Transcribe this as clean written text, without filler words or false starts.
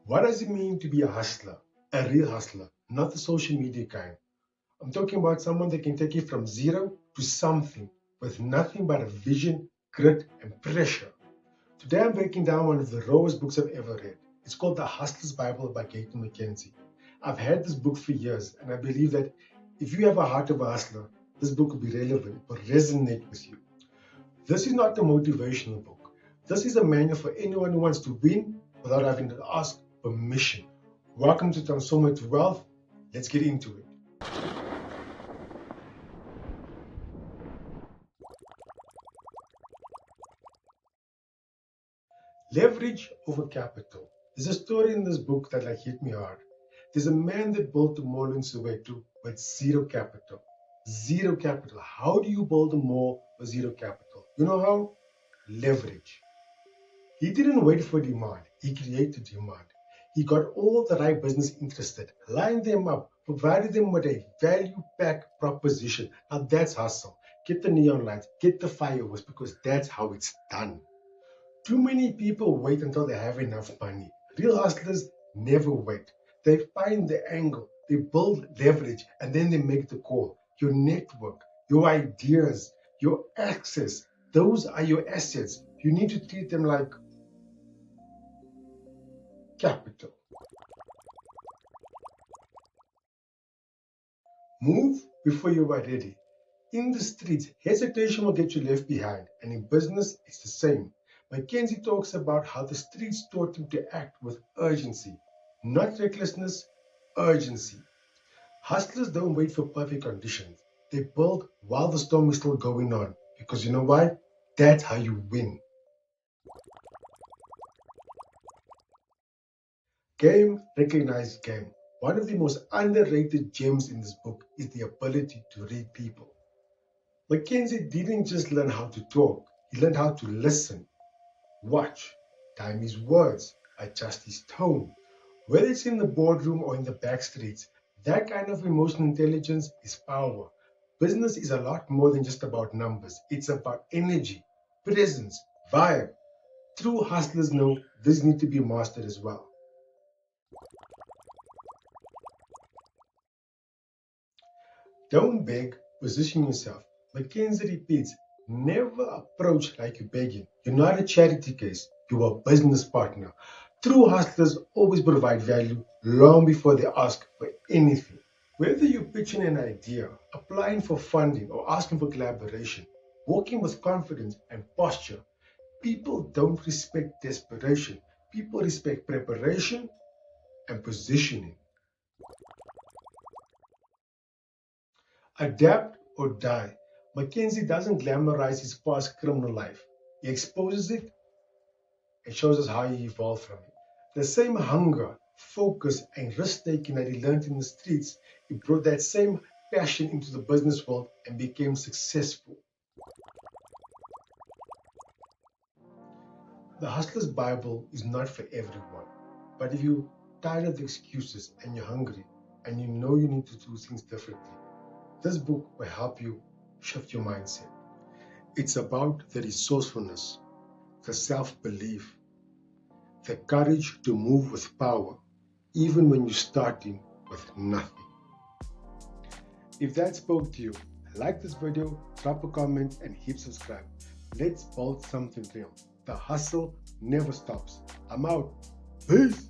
What does it mean to be a hustler? A real hustler, not the social media kind. I'm talking about someone that can take you from zero to something with nothing but a vision, grit, and pressure. Today I'm breaking down one of the rawest books I've ever read. It's called The Hustler's Bible by Gayton McKenzie. I've had this book for years, and I believe that if you have a heart of a hustler, this book will be relevant, it will resonate with you. This is not a motivational book. This is a manual for anyone who wants to win without having to ask permission. Welcome to Transform to Wealth. Let's get into it. Leverage over capital. There's a story in this book that hit me hard. There's a man that built a mall in Soweto with zero capital. Zero capital. How do you build a mall with zero capital? You know how? Leverage. He didn't wait for demand, he created demand. He got all the right business interested, lined them up, provided them with a value packed proposition. Now that's hustle. Get the neon lights, get the fireworks, because that's how it's done. Too many people wait until they have enough money. Real hustlers never wait. They find the angle, they build leverage, and then they make the call. Your network, your ideas, your access, those are your assets. You need to treat them like capital. Move before you are ready. In the streets, hesitation will get you left behind, and in business, it's the same. Mackenzie talks about how the streets taught him to act with urgency, not recklessness, urgency. Hustlers don't wait for perfect conditions. They build while the storm is still going on, because you know why? That's how you win. Game recognizes game. One of the most underrated gems in this book is the ability to read people. Mackenzie didn't just learn how to talk, he learned how to listen, watch, time his words, adjust his tone. Whether it's in the boardroom or in the back streets, that kind of emotional intelligence is power. Business is a lot more than just about numbers, it's about energy, presence, vibe. True hustlers know this needs to be mastered as well. Don't beg, position yourself. Mackenzie repeats, never approach like you're begging. You're not a charity case, you're a business partner. True hustlers always provide value long before they ask for anything. Whether you're pitching an idea, applying for funding, or asking for collaboration, walking with confidence and posture, people don't respect desperation. People respect preparation and positioning. Adapt or die. Mackenzie doesn't glamorize his past criminal life. He exposes it and shows us how he evolved from it. The same hunger, focus, and risk taking that he learned in the streets, he brought that same passion into the business world and became successful. The Hustler's Bible is not for everyone, but if you're tired of the excuses and you're hungry and you know you need to do things differently, this book will help you shift your mindset. It's about the resourcefulness, the self belief, the courage to move with power, even when you're starting with nothing. If that spoke to you, like this video, drop a comment, and hit subscribe. Let's build something real. The hustle never stops. I'm out. Peace.